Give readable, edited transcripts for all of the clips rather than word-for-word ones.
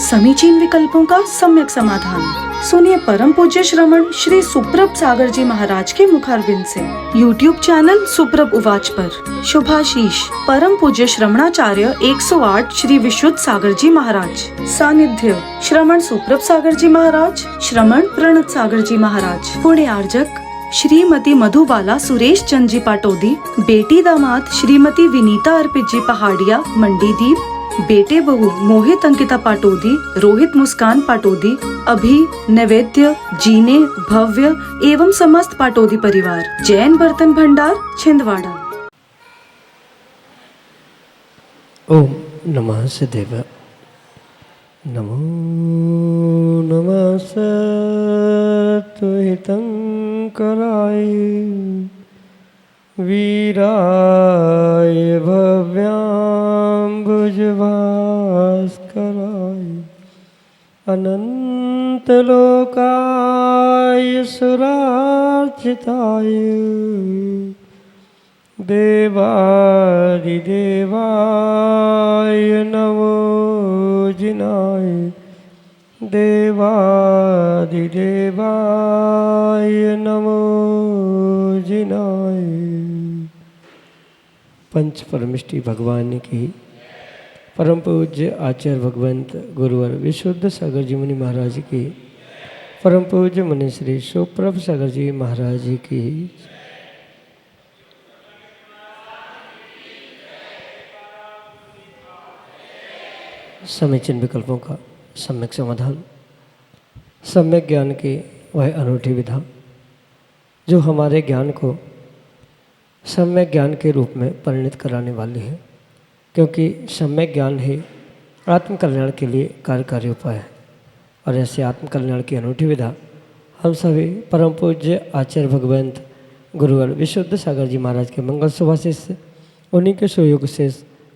समीचीन विकल्पों का सम्यक समाधान। सुनिए परम पूज्य श्रमण श्री सुप्रभ सागर जी महाराज के मुखारबिंद से YouTube चैनल सुप्रभ उवाच पर शुभाशीष परम पूज्य श्रमणाचार्य 108 श्री विशुद्ध सागर जी महाराज। सानिध्य श्रमण सुप्रभ सागर जी महाराज, श्रमण प्रणत सागर जी महाराज। पुण्य आर्जक श्रीमती मधुबाला सुरेश चंद जी पाटोदी, बेटी दामाद श्रीमती विनीता अर्पित जी पहाड़िया मंडीदीप, बेटे बहू मोहित अंकिता पाटोदी, रोहित मुस्कान पाटोदी, अभी नैवेद्य जीने भव्य एवं समस्त पाटोदी परिवार। जैन बर्तन भंडार छिंदवाड़ा। ओम नमः सिद्धेव। नमो नमः सत्वहितं कराय वीराय भव्याम्बुजभास्कराय अनन्तलोकाय सुरार्चिताय देवादिदेवाय नमो जिनाय देवादिदेवाय नमो जिनाय। पंच परमिष्टि भगवान की परम पूज्य आचार्य भगवंत गुरुवर विशुद्ध सागर जी मुनि महाराज की परम पूज्य मुनि श्री सुप्रभ सागर जी महाराज की समीचीन विकल्पों का सम्यक समाधान। सम्यक ज्ञान की वह अनूठी विधा जो हमारे ज्ञान को सम्यक ज्ञान के रूप में परिणित कराने वाली है, क्योंकि सम्यक ज्ञान ही आत्म कल्याण के लिए कार्यकारी उपाय है। और ऐसे आत्म कल्याण की अनूठी विधा हम सभी परम पूज्य आचार्य भगवंत गुरुवर विशुद्ध सागर जी महाराज के मंगल सुभाषिष से, उन्हीं के सुयोग से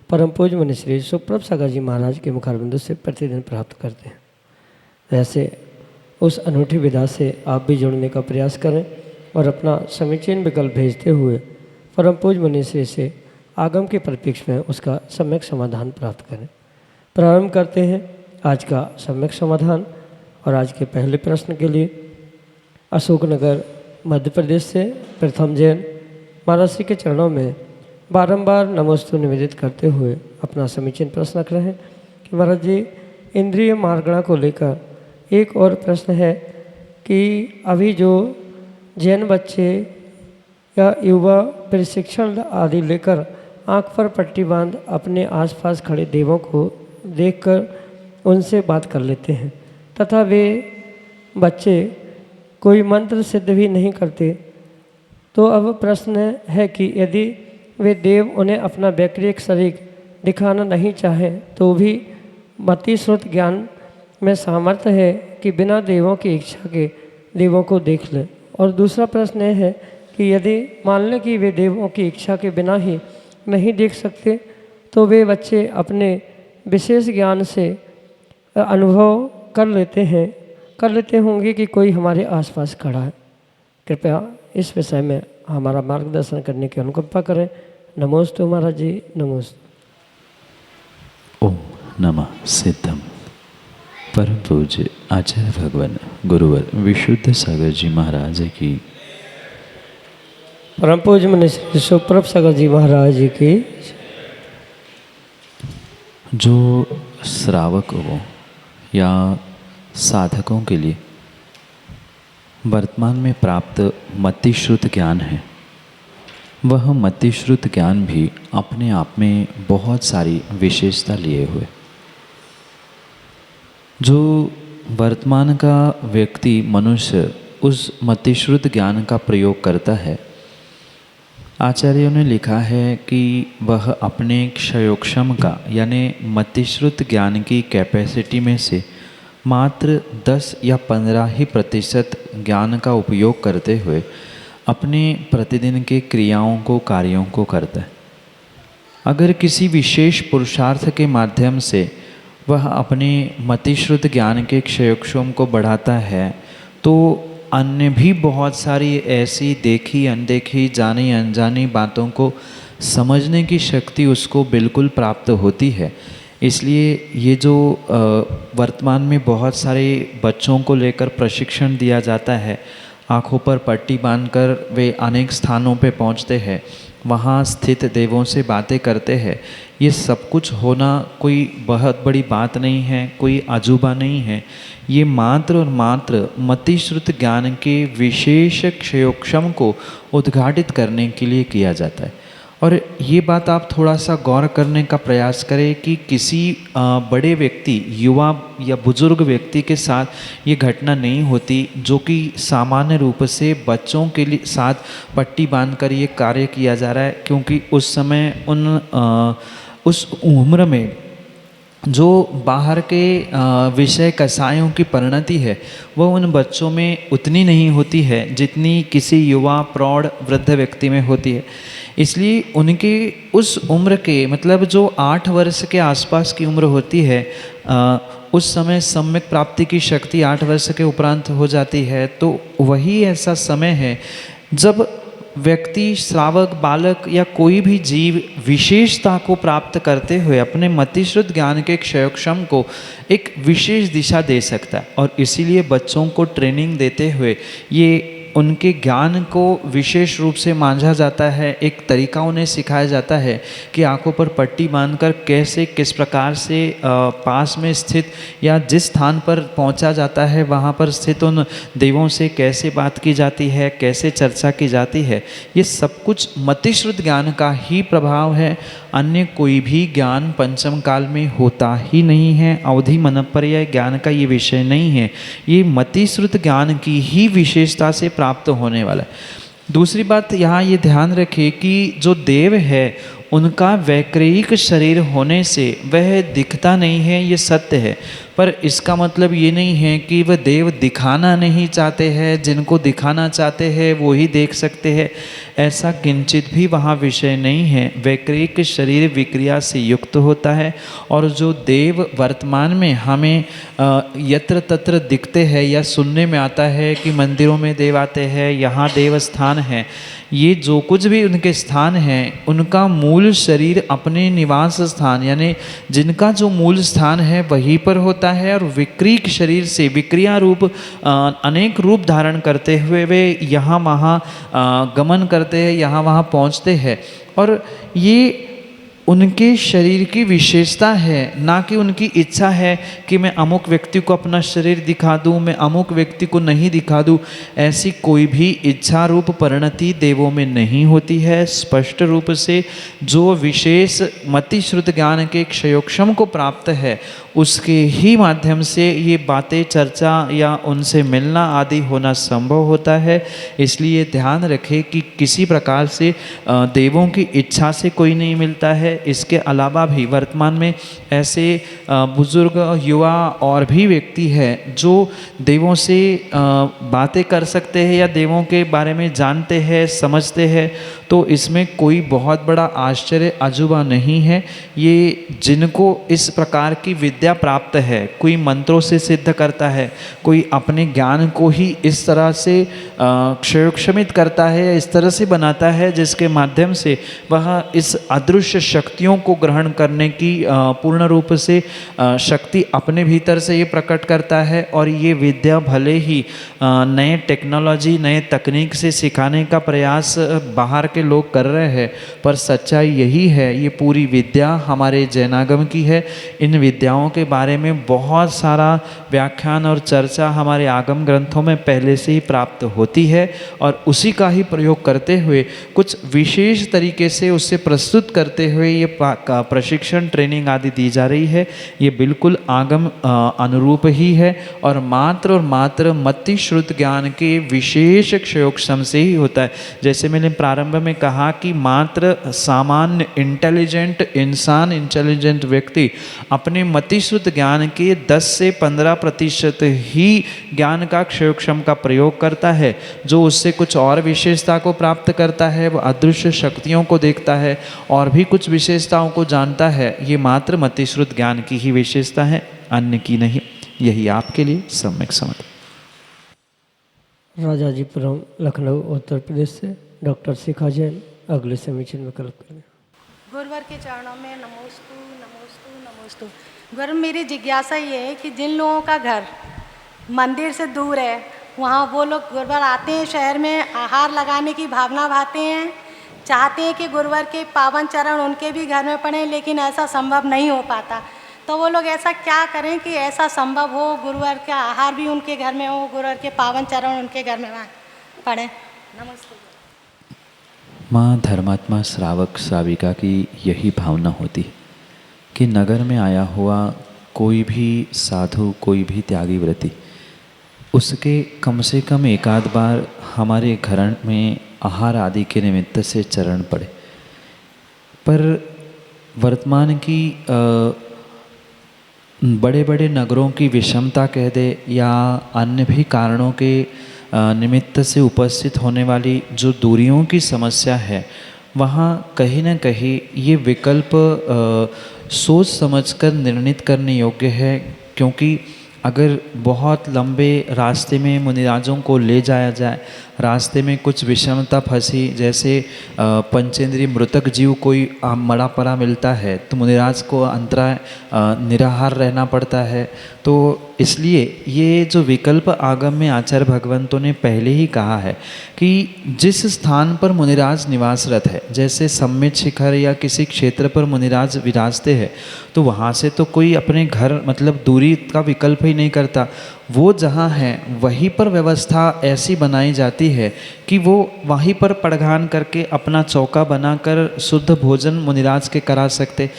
परम पूज्य मुनि श्री सुप्रभ सागर जी महाराज के मुखारबिंदु से प्रतिदिन प्राप्त करते हैं। वैसे उस अनूठी विधा से आप भी जुड़ने का प्रयास करें और अपना समीचीन विकल्प भेजते हुए परम पूज्य मुनि श्री से आगम के परिप्रेक्ष्य में उसका सम्यक समाधान प्राप्त करें। प्रारंभ करते हैं आज का सम्यक समाधान। और आज के पहले प्रश्न के लिए अशोकनगर मध्य प्रदेश से प्रथम जैन महाराज श्री के चरणों में बारंबार नमोस्तु निवेदित करते हुए अपना समीचीन प्रश्न रख रहे हैं कि महाराज जी, इंद्रिय मार्गणा को लेकर एक और प्रश्न है कि अभी जो जैन बच्चे या युवा प्रशिक्षण आदि लेकर आंख पर पट्टी बांध अपने आसपास खड़े देवों को देखकर उनसे बात कर लेते हैं तथा वे बच्चे कोई मंत्र सिद्ध भी नहीं करते, तो अब प्रश्न है कि यदि वे देव उन्हें अपना वैकृतिक शरीर दिखाना नहीं चाहें तो भी मतिश्रुत ज्ञान में सामर्थ्य है कि बिना देवों की इच्छा के देवों को देख लें। और दूसरा प्रश्न यह है कि यदि मान लें कि वे देवों की इच्छा के बिना ही नहीं देख सकते तो वे बच्चे अपने विशेष ज्ञान से अनुभव कर लेते होंगे कि कोई हमारे आसपास खड़ा है। कृपया इस विषय में हमारा मार्गदर्शन करने की अनुकंपा करें। नमोस्तु महाराज जी, नमोस्तु। ओम नमः सिद्धम। परम पूज्य आचार्य भगवान गुरुवर विशुद्ध सागर जी महाराज की, परम पूज्य मुनि श्री सुप्रभ सागर जी महाराज की। जो श्रावकों या साधकों के लिए वर्तमान में प्राप्त मतिश्रुत ज्ञान है, वह मतिश्रुत ज्ञान भी अपने आप में बहुत सारी विशेषता लिए हुए। जो वर्तमान का व्यक्ति मनुष्य उस मतिश्रुत ज्ञान का प्रयोग करता है, आचार्यों ने लिखा है कि वह अपने क्षयोक्षम का यानी मतिश्रुत ज्ञान की कैपेसिटी में से मात्र 10 या 15 ही प्रतिशत ज्ञान का उपयोग करते हुए अपने प्रतिदिन के क्रियाओं को कार्यों को करता है। अगर किसी विशेष पुरुषार्थ के माध्यम से वह अपने मतिश्रुत ज्ञान के क्षयोक्षम को बढ़ाता है तो अन्य भी बहुत सारी ऐसी देखी अनदेखी जानी अनजानी बातों को समझने की शक्ति उसको बिल्कुल प्राप्त होती है। इसलिए ये जो वर्तमान में बहुत सारे बच्चों को लेकर प्रशिक्षण दिया जाता है, आँखों पर पट्टी बांधकर वे अनेक स्थानों पे पहुंचते हैं, वहाँ स्थित देवों से बातें करते हैं, ये सब कुछ होना कोई बहुत बड़ी बात नहीं है, कोई अजूबा नहीं है। ये मात्र और मात्र मतिश्रुत ज्ञान के विशेष क्षयोक्षम को उद्घाटित करने के लिए किया जाता है। और ये बात आप थोड़ा सा गौर करने का प्रयास करें कि किसी बड़े व्यक्ति, युवा या बुजुर्ग व्यक्ति के साथ ये घटना नहीं होती, जो कि सामान्य रूप से बच्चों के लिए साथ पट्टी बांधकर ये कार्य किया जा रहा है, क्योंकि उस समय उस उम्र में जो बाहर के विषय कसायों की परिणति है वह उन बच्चों में उतनी नहीं होती है जितनी किसी युवा प्रौढ़ वृद्ध व्यक्ति में होती है। इसलिए उनके उस उम्र के, मतलब जो 8 वर्ष के आसपास की उम्र होती है, उस समय सम्यक प्राप्ति की शक्ति 8 वर्ष के उपरांत हो जाती है। तो वही ऐसा समय है जब व्यक्ति, श्रावक, बालक या कोई भी जीव विशेषता को प्राप्त करते हुए अपने मतिश्रुत ज्ञान के क्षयोक्षम को एक विशेष दिशा दे सकता है। और इसीलिए बच्चों को ट्रेनिंग देते हुए ये उनके ज्ञान को विशेष रूप से मांझा जाता है, एक तरीका उन्हें सिखाया जाता है कि आंखों पर पट्टी बांधकर कैसे, किस प्रकार से पास में स्थित या जिस स्थान पर पहुंचा जाता है वहां पर स्थित उन देवों से कैसे बात की जाती है, कैसे चर्चा की जाती है। ये सब कुछ मतिश्रुत ज्ञान का ही प्रभाव है, अन्य कोई भी ज्ञान पंचम काल में होता ही नहीं है। अवधि मनपर्याय ज्ञान का ये विषय नहीं है, ये मतिश्रुत ज्ञान की ही विशेषता से प्राप्त होने वाला है। दूसरी बात यहाँ ये ध्यान रखें कि जो देव है उनका वैक्रिक शरीर होने से वह दिखता नहीं है, ये सत्य है। पर इसका मतलब ये नहीं है कि वह देव दिखाना नहीं चाहते हैं, जिनको दिखाना चाहते हैं वो ही देख सकते हैं, ऐसा किंचित भी वहाँ विषय नहीं है। वैक्रिक शरीर विक्रिया से युक्त होता है और जो देव वर्तमान में हमें यत्र तत्र दिखते हैं या सुनने में आता है कि मंदिरों में देव आते हैं, यहाँ देव स्थान है, ये जो कुछ भी उनके स्थान हैं, उनका मूल शरीर अपने निवास स्थान यानी जिनका जो मूल स्थान है वहीं पर होता है। और विक्रीक शरीर से विक्रिया रूप अनेक रूप धारण करते हुए वे यहाँ वहाँ गमन करते हैं, यहाँ वहाँ पहुँचते हैं। और ये उनके शरीर की विशेषता है, ना कि उनकी इच्छा है कि मैं अमुक व्यक्ति को अपना शरीर दिखा दूं, मैं अमुक व्यक्ति को नहीं दिखा दूं। ऐसी कोई भी इच्छा रूप परिणति देवों में नहीं होती है। स्पष्ट रूप से जो विशेष मतिश्रुत ज्ञान के क्षयोक्षम को प्राप्त है उसके ही माध्यम से ये बातें, चर्चा या उनसे मिलना आदि होना संभव होता है। इसलिए ध्यान रखें कि किसी प्रकार से देवों की इच्छा से कोई नहीं मिलता है। इसके अलावा भी वर्तमान में ऐसे बुजुर्ग, युवा और भी व्यक्ति हैं जो देवों से बातें कर सकते हैं या देवों के बारे में जानते हैं, समझते हैं। तो इसमें कोई बहुत बड़ा आश्चर्य, अजूबा नहीं है। ये जिनको इस प्रकार की विद्या प्राप्त है, कोई मंत्रों से सिद्ध करता है, कोई अपने ज्ञान को ही इस तरह से क्षयोक्षमित करता है, इस तरह से बनाता है जिसके माध्यम से वह इस अदृश्य शक्तियों को ग्रहण करने की पूर्ण रूप से शक्ति अपने भीतर से ये प्रकट करता है। और ये विद्या भले ही नए टेक्नोलॉजी, नए तकनीक से सिखाने का प्रयास बाहर के लोग कर रहे हैं, पर सच्चाई यही है, ये पूरी विद्या हमारे जैनागम की है। इन विद्याओं के बारे में बहुत सारा व्याख्यान और चर्चा हमारे आगम ग्रंथों में पहले से ही प्राप्त होती है और उसी का ही प्रयोग करते हुए कुछ विशेष तरीके से उससे प्रस्तुत करते हुए ये प्रशिक्षण, ट्रेनिंग आदि दी जा रही है। ये बिल्कुल आगम अनुरूप ही है और मात्र मतिश्रुत ज्ञान के विशेष क्षयोक्षम से ही होता है। जैसे मैंने प्रारंभ में कहा कि मात्र सामान्य इंटेलिजेंट इंसान, इंटेलिजेंट व्यक्ति अपने मतिश्रुत ज्ञान के 10 से 15% ही ज्ञान का क्षयोक्षम का प्रयोग करता है। जो उससे कुछ और विशेषता को प्राप्त करता है, वह अदृश्य शक्तियों को देखता है और भी कुछ विशेषताओं को जानता है। ये मात्र मतिश्रुत ज्ञान की ही विशेषता है, अन्य की नहीं। यही आपके लिए सम्यक समझ। राजाजीपुरम, लखनऊ, उत्तर प्रदेश से डॉक्टर शिखा जैन अगले समीचीन विकल्प करें। गुरुवर के चरणों में नमोस्तु नमोस्तु नमोस्तु। नमस्ते गुरु, मेरी जिज्ञासा ये है कि जिन लोगों का घर मंदिर से दूर है, वहाँ वो लोग गुरुवार आते हैं, शहर में आहार लगाने की भावना भाते हैं, चाहते हैं कि गुरुवार के पावन चरण उनके भी घर में पड़े, लेकिन ऐसा संभव नहीं हो पाता। तो वो लोग ऐसा क्या करें कि ऐसा संभव हो, गुरुवार का आहार भी उनके घर में हो, गुरुवार के पावन चरण उनके घर में पड़े। नमस्ते। माँ धर्मात्मा श्रावक श्राविका की यही भावना होती है कि नगर में आया हुआ कोई भी साधु, कोई भी त्यागी व्रती, उसके कम से कम एक आध बार हमारे घर में आहार आदि के निमित्त से चरण पड़े। पर वर्तमान की बड़े बड़े नगरों की विषमता कह दे या अन्य भी कारणों के निमित्त से उपस्थित होने वाली जो दूरियों की समस्या है, वहाँ कहीं न कहीं ये विकल्प सोच समझकर निर्णित करने योग्य है। क्योंकि अगर बहुत लंबे रास्ते में मुनिराजों को ले जाया जाए, रास्ते में कुछ विषमता फंसी, जैसे पंचेंद्रीय मृतक जीव कोई मरा पड़ा मिलता है तो मुनिराज को अंतराय निराहार रहना पड़ता है। तो इसलिए ये जो विकल्प आगम में आचार्य भगवंतों ने पहले ही कहा है कि जिस स्थान पर मुनिराज निवासरत है, जैसे सम्मित शिखर या किसी क्षेत्र पर मुनिराज विराजते हैं, तो वहाँ से तो कोई अपने घर मतलब दूरी का विकल्प ही नहीं करता। वो जहाँ है वहीं पर व्यवस्था ऐसी बनाई जाती है कि वो वहीं पर पड़घान करके अपना चौका बनाकर शुद्ध भोजन मुनिराज के करा सकते।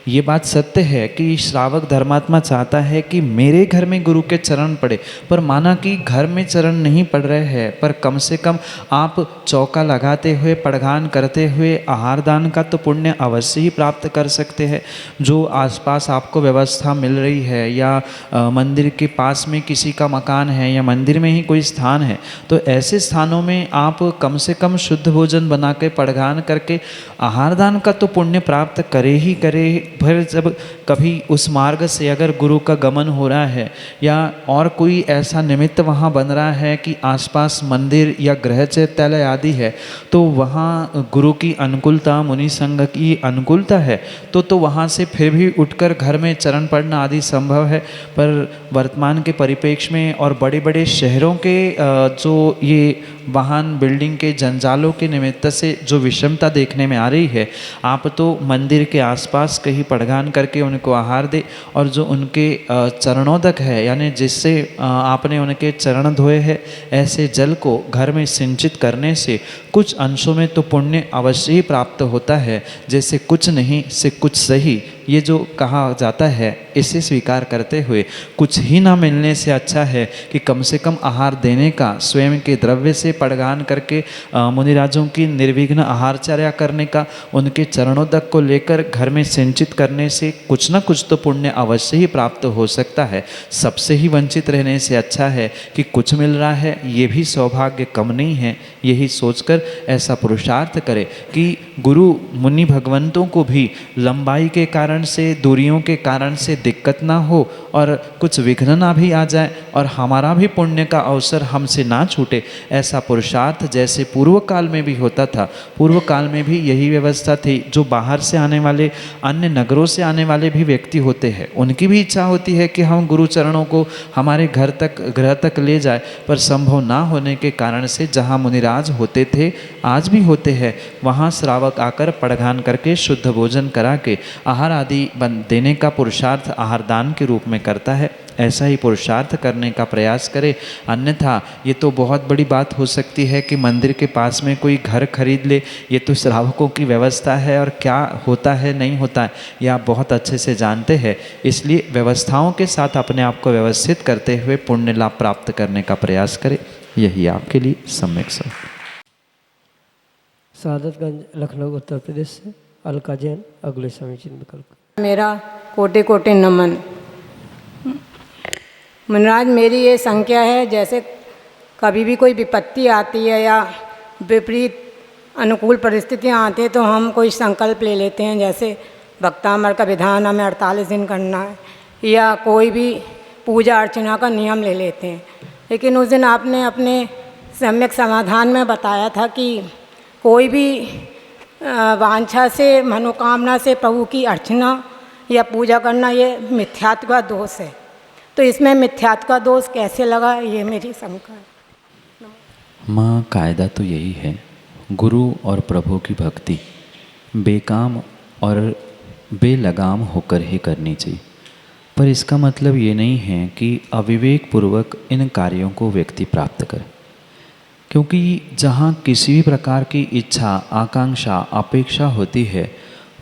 ये बात सत्य है कि श्रावक धर्मात्मा चाहता है कि मेरे घर में गुरु के चरण पड़े, पर माना कि घर में चरण नहीं पड़ रहे हैं, पर कम से कम आप चौका लगाते हुए, पड़घान करते हुए आहार दान का तो पुण्य अवश्य ही प्राप्त कर सकते हैं। जो आसपास आपको व्यवस्था मिल रही है या मंदिर के पास में किसी का मकान है या मंदिर में ही कोई स्थान है, तो ऐसे स्थानों में आप कम से कम शुद्ध भोजन बना के पड़घान करके आहार दान का तो पुण्य प्राप्त करे ही करे। फिर जब कभी उस मार्ग से अगर गुरु का गमन हो रहा है या और कोई ऐसा निमित्त वहाँ बन रहा है कि आसपास मंदिर या गृह चैत्यालय आदि है, तो वहाँ गुरु की अनुकूलता, मुनि संघ की अनुकूलता है, तो वहाँ से फिर भी उठकर घर में चरण पड़ना आदि संभव है। पर वर्तमान के परिप्रेक्ष्य में और बड़े बड़े शहरों के जो ये वाहन बिल्डिंग के जंजालों के निमित्त से जो विषमता देखने में आ रही है, आप तो मंदिर के आसपास कहीं पड़घान करके उनको आहार दे, और जो उनके चरणोदक है यानी जिससे आपने उनके चरण धोए हैं, ऐसे जल को घर में सिंचित करने से कुछ अंशों में तो पुण्य अवश्य ही प्राप्त होता है। जैसे कुछ नहीं से कुछ सही, ये जो कहा जाता है, इसे स्वीकार करते हुए कुछ ही ना मिलने से अच्छा है कि कम से कम आहार देने का, स्वयं के द्रव्य से पड़घान करके मुनिराजों की निर्विघ्न आहारचर्या करने का, उनके चरणोदक को लेकर घर में सिंचित करने से कुछ ना कुछ तो पुण्य अवश्य ही प्राप्त हो सकता है। सबसे ही वंचित रहने से अच्छा है कि कुछ मिल रहा है, ये भी सौभाग्य कम नहीं है। यही सोचकर ऐसा पुरुषार्थ करे कि गुरु मुनि भगवंतों को भी लंबाई के कारण से, दूरियों के कारण से दिक्कत ना हो और कुछ विघ्न ना भी आ जाए और हमारा भी पुण्य का अवसर हमसे ना छूटे, ऐसा पुरुषार्थ जैसे पूर्व काल में भी होता था। पूर्व काल में भी यही व्यवस्था थी। जो बाहर से आने वाले, अन्य नगरों से आने वाले भी व्यक्ति होते हैं, उनकी भी इच्छा होती है कि हम गुरु चरणों को हमारे घर तक, गृह तक ले जाए, पर संभव ना होने के कारण से जहाँ मुनिराज होते थे, आज भी होते हैं, वहाँ श्रावक आकर पड़घान करके शुद्ध भोजन करा के आहार आदि देने का पुरुषार्थ आहार दान के रूप में करता है। ऐसा ही पुरुषार्थ करने का प्रयास करे। अन्यथा ये तो बहुत बड़ी बात हो सकती है कि मंदिर के पास में कोई घर खरीद ले। ये तो श्रावकों की व्यवस्था है और क्या होता है नहीं होता है ये आप बहुत अच्छे से जानते हैं। इसलिए व्यवस्थाओं के साथ अपने आप को व्यवस्थित करते हुए पुण्य लाभ प्राप्त करने का प्रयास करें। यही आपके लिए सम्यक सब। सादतगंज लखनऊ उत्तर प्रदेश से अलका जैन, अगले समीचीन विकल्प। मेरा कोटि कोटि नमन। मुनिराज, मेरी ये संख्या है, जैसे कभी भी कोई विपत्ति आती है या विपरीत अनुकूल परिस्थितियाँ आती हैं तो हम कोई संकल्प ले लेते हैं, जैसे भक्तामर का विधान हमें 48 दिन करना है या कोई भी पूजा अर्चना का नियम ले लेते हैं। लेकिन उस दिन आपने अपने सम्यक समाधान में बताया था कि कोई भी वांछा से, मनोकामना से प्रभु की अर्चना या पूजा करना ये मिथ्यात्व का दोष है। तो इसमें मिथ्यात्व का दोष कैसे लगा, ये मेरी शंका है। माँ, कायदा तो यही है, गुरु और प्रभु की भक्ति बेकाम और बेलगाम होकर ही करनी चाहिए। पर इसका मतलब ये नहीं है कि अविवेक पूर्वक इन कार्यों को व्यक्ति प्राप्त करे, क्योंकि जहाँ किसी भी प्रकार की इच्छा, आकांक्षा, अपेक्षा होती है,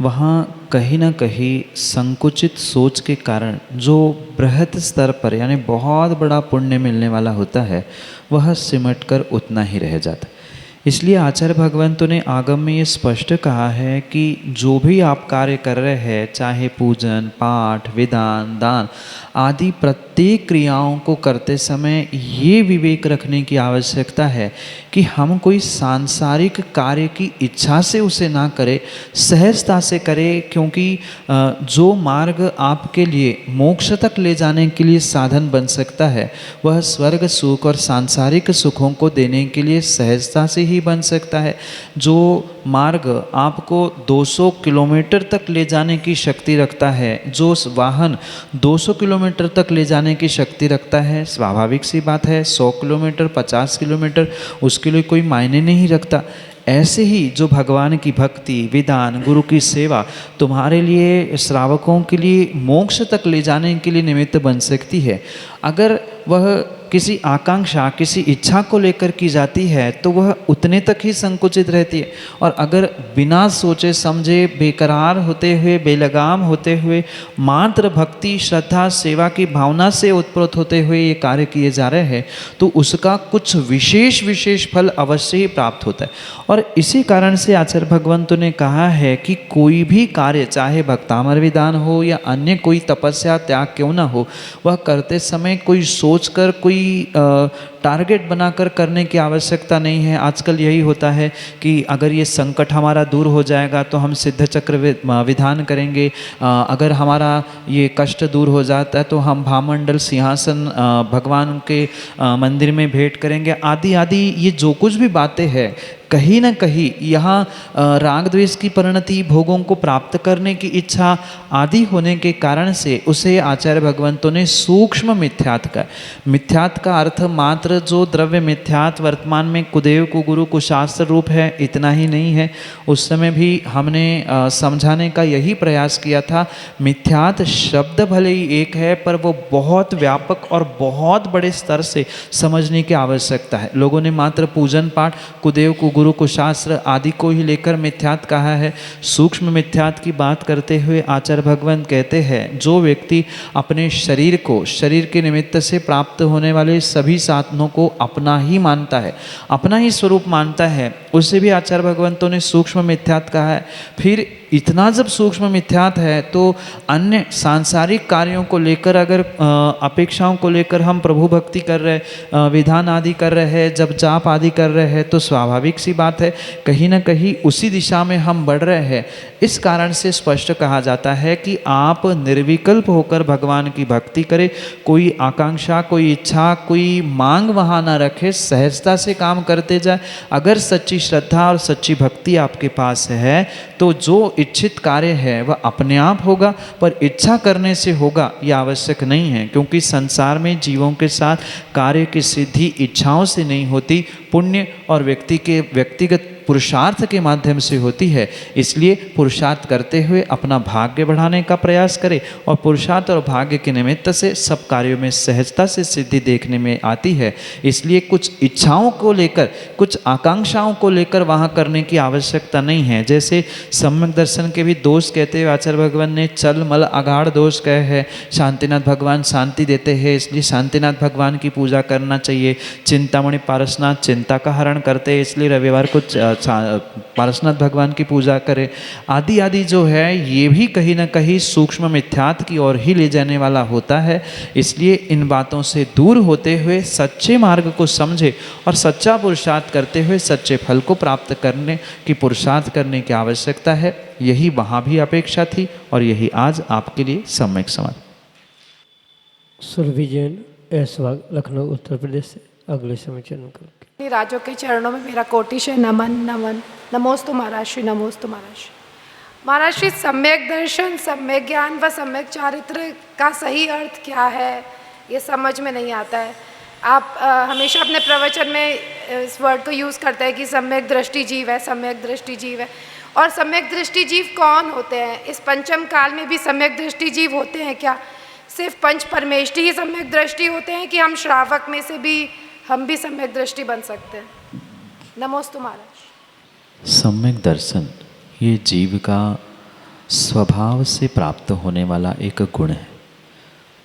वहाँ कहीं ना कहीं संकुचित सोच के कारण जो बृहत स्तर पर यानी बहुत बड़ा पुण्य मिलने वाला होता है, वह सिमट कर उतना ही रह जाता है। इसलिए आचार्य भगवंतों ने आगम में ये स्पष्ट कहा है कि जो भी आप कार्य कर रहे हैं, चाहे पूजन, पाठ, विधान, दान आदि प्रत्येक क्रियाओं को करते समय ये विवेक रखने की आवश्यकता है कि हम कोई सांसारिक कार्य की इच्छा से उसे ना करें, सहजता से करें, क्योंकि जो मार्ग आपके लिए मोक्ष तक ले जाने के लिए साधन बन सकता है, वह स्वर्ग सुख और सांसारिक सुखों को देने के लिए सहजता से ही बन सकता है। जो मार्ग आपको 200 किलोमीटर तक ले जाने की शक्ति रखता है, जो वाहन 200 किलोमीटर तक ले जाने की शक्ति रखता है, स्वाभाविक सी बात है 100 किलोमीटर, 50 किलोमीटर उसके लिए कोई मायने नहीं रखता। ऐसे ही जो भगवान की भक्ति, विधान, गुरु की सेवा तुम्हारे लिए, श्रावकों के लिए मोक्ष तक ले जाने के लिए निमित्त बन सकती है, अगर वह किसी आकांक्षा, किसी इच्छा को लेकर की जाती है तो वह उतने तक ही संकुचित रहती है। और अगर बिना सोचे समझे, बेकरार होते हुए, बेलगाम होते हुए, मात्र भक्ति, श्रद्धा, सेवा की भावना से उत्प्रोत होते हुए ये कार्य किए जा रहे हैं, तो उसका कुछ विशेष फल अवश्य ही प्राप्त होता है। और इसी कारण से आचार्य भगवंतों ने कहा है कि कोई भी कार्य, चाहे भक्तामर विधान हो या अन्य कोई तपस्या, त्याग क्यों ना हो, वह करते समय कोई सोचकर, कोई टारगेट बनाकर करने की आवश्यकता नहीं है। आजकल यही होता है कि अगर ये संकट हमारा दूर हो जाएगा तो हम सिद्ध चक्र विधान करेंगे, अगर हमारा ये कष्ट दूर हो जाता है तो हम भामंडल सिंहासन भगवान के मंदिर में भेंट करेंगे, आदि आदि। ये जो कुछ भी बातें हैं, कहीं ना कहीं यहाँ राग द्वेष की परिणति, भोगों को प्राप्त करने की इच्छा आदि होने के कारण से उसे आचार्य भगवंतों ने सूक्ष्म मिथ्यात्व का, मिथ्यात्व का अर्थ मात्र जो द्रव्य मिथ्यात्व वर्तमान में कुदेव, कुगुरु, कुशास्त्र रूप है, इतना ही नहीं है। उस समय भी हमने समझाने का यही प्रयास किया था, मिथ्यात्व शब्द भले ही एक है, पर वो बहुत व्यापक और बहुत बड़े स्तर से समझने की आवश्यकता है। लोगों ने मात्र पूजन पाठ, कुदेव, कुगुरु, कुशास्त्र आदि को ही लेकर मिथ्यात्व कहा है। सूक्ष्म मिथ्यात्व की बात करते हुए आचार्य भगवंत कहते हैं, जो व्यक्ति अपने शरीर को, शरीर के निमित्त से प्राप्त होने वाले सभी साधनों को अपना ही मानता है, अपना ही स्वरूप मानता है, उसे भी आचार्य भगवंतों ने सूक्ष्म मिथ्यात्व कहा है। फिर इतना जब सूक्ष्म मिथ्यात्व है तो अन्य सांसारिक कार्यों को लेकर, अगर अपेक्षाओं को लेकर हम प्रभु भक्ति कर रहे, विधान आदि कर रहे हैं, जब जाप आदि कर रहे हैं, तो स्वाभाविक सी बात है कहीं ना कहीं उसी दिशा में हम बढ़ रहे हैं। इस कारण से स्पष्ट कहा जाता है कि आप निर्विकल्प होकर भगवान की भक्ति करें, कोई आकांक्षा, कोई इच्छा, कोई मांग वहाँ ना रखे, सहजता से काम करते जाए। अगर सच्ची श्रद्धा और सच्ची भक्ति आपके पास है तो जो इच्छित कार्य है वह अपने आप होगा, पर इच्छा करने से होगा यह आवश्यक नहीं है, क्योंकि संसार में जीवों के साथ कार्य की सिद्धि इच्छाओं से नहीं होती, पुण्य और व्यक्ति के व्यक्तिगत पुरुषार्थ के माध्यम से होती है। इसलिए पुरुषार्थ करते हुए अपना भाग्य बढ़ाने का प्रयास करें, और पुरुषार्थ और भाग्य के निमित्त से सब कार्यों में सहजता से सिद्धि देखने में आती है। इसलिए कुछ इच्छाओं को लेकर, कुछ आकांक्षाओं को लेकर वहाँ करने की आवश्यकता नहीं है। जैसे सम्यक दर्शन के भी दोष कहते हुए आचार्य भगवान ने चल मल अगाढ़ दोष कहे हैं। शांतिनाथ भगवान शांति देते हैं, इसलिए शांतिनाथ भगवान की पूजा करना चाहिए। चिंतामणि पारसनाथ चिंता का हरण करते हैं, इसलिए रविवार को पारसनाथ भगवान की पूजा करें। आदि आदि जो है ये भी कहीं ना कहीं सूक्ष्म मिथ्यात्व की ओर ही ले जाने वाला होता है। इसलिए इन बातों से दूर होते हुए सच्चे मार्ग को समझे और सच्चा पुरुषार्थ करते हुए सच्चे फल को प्राप्त करने की पुरुषार्थ करने की आवश्यकता है। यही वहाँ भी अपेक्षा थी और यही आज आपके लिए सम्यक समाज। सुरभि जैन, ऐसवाग, लखनऊ, उत्तर प्रदेश से अगले समय चरण करेंगे। राजों के चरणों में मेरा कोटि से नमन नमन। नमोस्तु महाराज श्री, नमोस्तु महाराज श्री। महाराज श्री सम्यक दर्शन, सम्यक ज्ञान व सम्यक चारित्र का सही अर्थ क्या है, ये समझ में नहीं आता है। आप हमेशा अपने प्रवचन में इस वर्ड को यूज़ करते हैं कि सम्यक दृष्टि जीव है, सम्यक दृष्टि जीव है। और सम्यक दृष्टि जीव कौन होते हैं? इस पंचम काल में भी सम्यक दृष्टि जीव होते हैं क्या? सिर्फ पंच परमेष्टि ही सम्यक दृष्टि होते हैं कि हम श्रावक में से भी हम भी सम्यक दृष्टि बन सकते हैं? नमोस्तु महाराज। सम्यक दर्शन ये जीव का स्वभाव से प्राप्त होने वाला एक गुण है,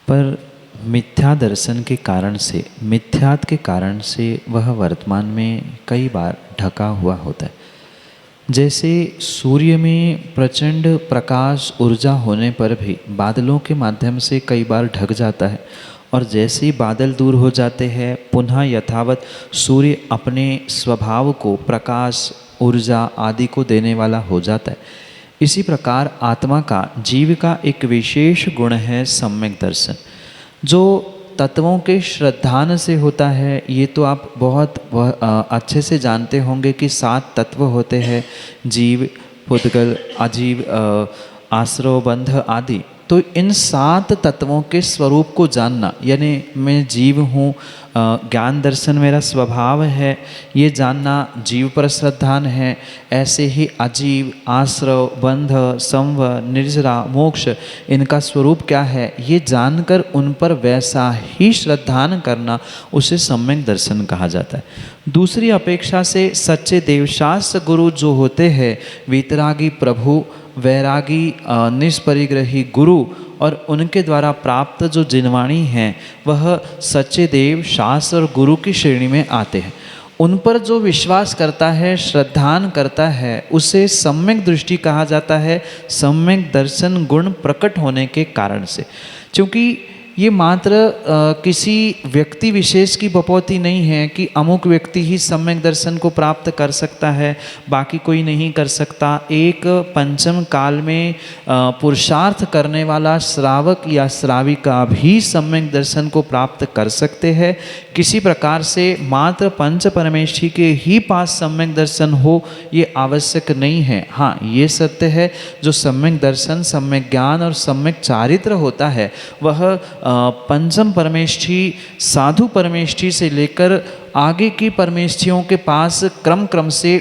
पर मिथ्या दर्शन के कारण से, मिथ्यात के कारण से वह वर्तमान में कई बार ढका हुआ होता है। जैसे सूर्य में प्रचंड प्रकाश ऊर्जा होने पर भी बादलों के माध्यम से कई बार ढक जाता है, और जैसे ही बादल दूर हो जाते हैं पुनः यथावत सूर्य अपने स्वभाव को, प्रकाश, ऊर्जा आदि को देने वाला हो जाता है। इसी प्रकार आत्मा का, जीव का एक विशेष गुण है सम्यक दर्शन, जो तत्वों के श्रद्धान से होता है। ये तो आप बहुत अच्छे से जानते होंगे कि 7 तत्व होते हैं, जीव, पुद्गल, अजीव, आश्रव, बंध आदि। तो इन 7 तत्वों के स्वरूप को जानना, यानी मैं जीव हूँ, ज्ञान दर्शन मेरा स्वभाव है, ये जानना जीव पर श्रद्धान है। ऐसे ही अजीव, आश्रव, बंध, संव, निर्जरा, मोक्ष, इनका स्वरूप क्या है ये जानकर उन पर वैसा ही श्रद्धान करना, उसे सम्यक दर्शन कहा जाता है। दूसरी अपेक्षा से सच्चे देवशास्त्र गुरु जो होते हैं, वीतरागी प्रभु, वैरागी निष्परिग्रही गुरु, और उनके द्वारा प्राप्त जो जिनवाणी हैं वह सच्चे देव, शास्त्र और गुरु की श्रेणी में आते हैं। उन पर जो विश्वास करता है, श्रद्धान करता है, उसे सम्यक दृष्टि कहा जाता है, सम्यक दर्शन गुण प्रकट होने के कारण से। क्योंकि ये मात्र किसी व्यक्ति विशेष की बपौती नहीं है कि अमुक व्यक्ति ही सम्यक दर्शन को प्राप्त कर सकता है, बाकी कोई नहीं कर सकता। एक पंचम काल में पुरुषार्थ करने वाला श्रावक या श्राविका भी सम्यक दर्शन को प्राप्त कर सकते हैं। किसी प्रकार से मात्र पंच परमेष्ठी के ही पास सम्यक दर्शन हो ये आवश्यक नहीं है। हाँ, ये सत्य है, जो सम्यक दर्शन, सम्यक ज्ञान और सम्यक चारित्र होता है वह पंचम परमेष्ठी, साधु परमेष्ठी से लेकर आगे की परमेष्ठियों के पास क्रम क्रम से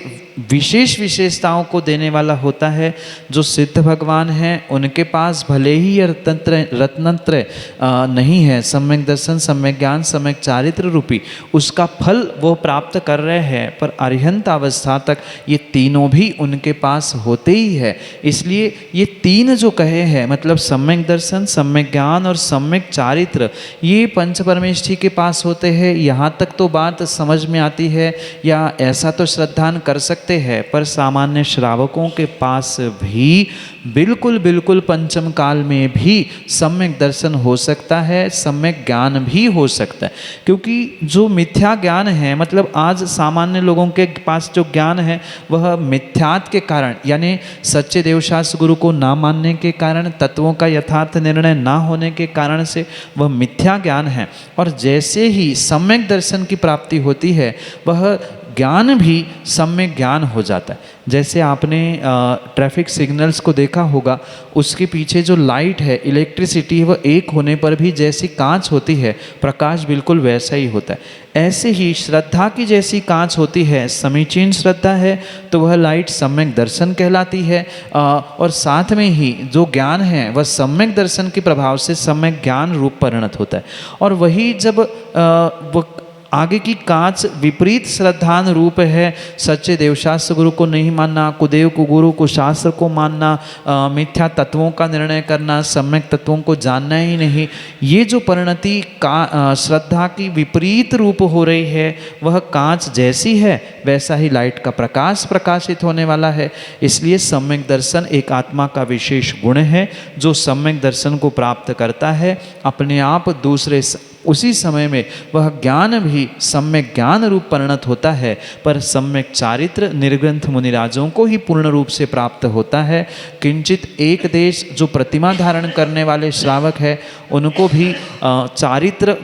विशेष विशेषताओं को देने वाला होता है। जो सिद्ध भगवान हैं उनके पास भले ही यह रत्नत्रय नहीं है, सम्यक दर्शन, सम्यक ज्ञान, सम्यक चारित्र रूपी, उसका फल वो प्राप्त कर रहे हैं, पर अरिहंत अवस्था तक ये तीनों भी उनके पास होते ही है। इसलिए ये 3 जो कहे हैं, मतलब सम्यक दर्शन, सम्यक ज्ञान और सम्यक चारित्र, ये पंच परमेष्ठी के पास होते हैं। यहाँ तक तो बात समझ में आती है, या ऐसा तो श्रद्धान कर सकते हैं, पर सामान्य श्रावकों के पास भी बिल्कुल पंचम काल में भी सम्यक दर्शन हो सकता है, सम्यक ज्ञान भी हो सकता है। क्योंकि जो मिथ्या ज्ञान है, मतलब आज सामान्य लोगों के पास जो ज्ञान है वह मिथ्यात के कारण, यानी सच्चे देवशास्त्र गुरु को ना मानने के कारण, तत्वों का यथार्थ निर्णय ना होने के कारण से वह मिथ्या ज्ञान है। और जैसे ही सम्यक दर्शन की प्राप्ति होती है वह ज्ञान भी सम्यक ज्ञान हो जाता है। जैसे आपने ट्रैफिक सिग्नल्स को देखा होगा, उसके पीछे जो लाइट है, इलेक्ट्रिसिटी है, वह एक होने पर भी जैसी कांच होती है, प्रकाश बिल्कुल वैसा ही होता है। ऐसे ही श्रद्धा की जैसी कांच होती है, समीचीन श्रद्धा है तो वह लाइट सम्यक दर्शन कहलाती है, और साथ में ही जो ज्ञान है वह सम्यक दर्शन के प्रभाव से सम्यक ज्ञान रूप परिणत होता है। और वही जब वह आगे की कांच विपरीत श्रद्धान रूप है, सच्चे देवशास्त्र गुरु को नहीं मानना, कुदेव को गुरु को शास्त्र को मानना, मिथ्या तत्वों का निर्णय करना, सम्यक तत्वों को जानना ही नहीं, ये जो परिणति का श्रद्धा की विपरीत रूप हो रही है, वह कांच जैसी है वैसा ही लाइट का प्रकाश प्रकाशित होने वाला है। इसलिए सम्यक दर्शन एक आत्मा का विशेष गुण है, जो सम्यक दर्शन को प्राप्त करता है अपने आप दूसरे उसी समय में वह ज्ञान भी सम्यक ज्ञान रूप परिणत होता है, पर सम्यक चारित्र निर्ग्रंथ मुनिराजों को ही पूर्ण रूप से प्राप्त होता है। किंचित एक देश जो प्रतिमा धारण करने वाले श्रावक है, उनको भी चारित्र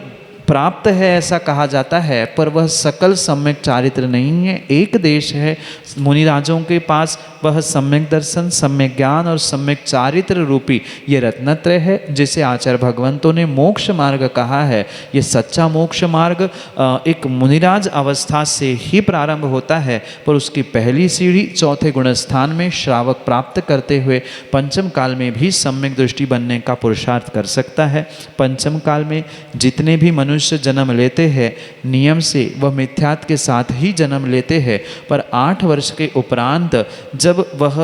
प्राप्त है ऐसा कहा जाता है, पर वह सकल सम्यक चारित्र नहीं है। एक देश है मुनिराजों के पास, वह सम्यक दर्शन, सम्यक ज्ञान और सम्यक चारित्र रूपी ये रत्नत्रय है, जिसे आचार्य भगवंतों ने मोक्ष मार्ग कहा है। ये सच्चा मोक्ष मार्ग एक मुनिराज अवस्था से ही प्रारंभ होता है, पर उसकी पहली सीढ़ी चौथे गुणस्थान में श्रावक प्राप्त करते हुए पंचम काल में भी सम्यक दृष्टि बनने का पुरुषार्थ कर सकता है। पंचम काल में जितने भी मनुष्य जन्म लेते हैं, नियम से वह मिथ्यात्व के साथ ही जन्म लेते हैं, पर 8 वर्ष के उपरांत जब वह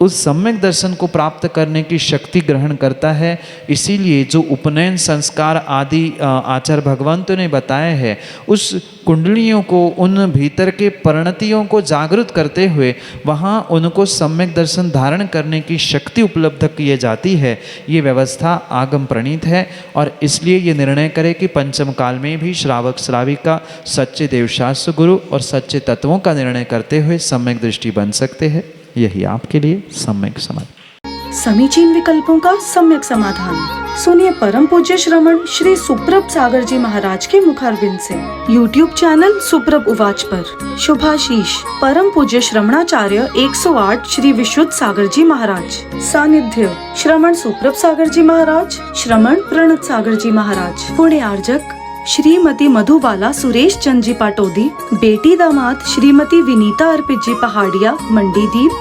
उस सम्यक दर्शन को प्राप्त करने की शक्ति ग्रहण करता है, इसीलिए जो उपनयन संस्कार आदि आचार्य भगवंतों ने बताए हैं, उस कुंडलियों को, उन भीतर के परिणतियों को जागृत करते हुए वहाँ उनको सम्यक दर्शन धारण करने की शक्ति उपलब्ध की जाती है। ये व्यवस्था आगम प्रणीत है और इसलिए ये निर्णय करे कि पंचम काल में भी श्रावक श्राविका सच्चे देवशास्त्र गुरु और सच्चे तत्वों का निर्णय करते हुए सम्यक दृष्टि बन सकते हैं। यही आपके लिए सम्यक समाधान। समीचीन विकल्पों का सम्यक समाधान सुनिए परम पूज्य श्रमण श्री सुप्रभ सागर जी महाराज के मुखारविंद से। YouTube चैनल सुप्रभ उवाच पर शुभाशीष परम पूज्य श्रमणाचार्य 108 श्री विशुद्ध सागर जी महाराज। सानिध्य श्रमण सुप्रभ सागर जी महाराज, श्रमण प्रणत सागर जी महाराज। पुण्य आर्जक श्रीमती मधुबाला सुरेश चंद जी पाटोदी, बेटी दामाद श्रीमती विनीता अर्पित जी पहाड़िया मंडीदीप,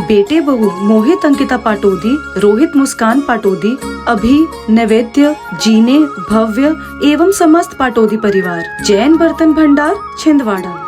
बेटे बहू मोहित अंकिता पाटोदी, रोहित मुस्कान पाटोदी, अभी नैवेद्य जीने भव्य एवं समस्त पाटोदी परिवार। जैन बर्तन भंडार छिंदवाड़ा।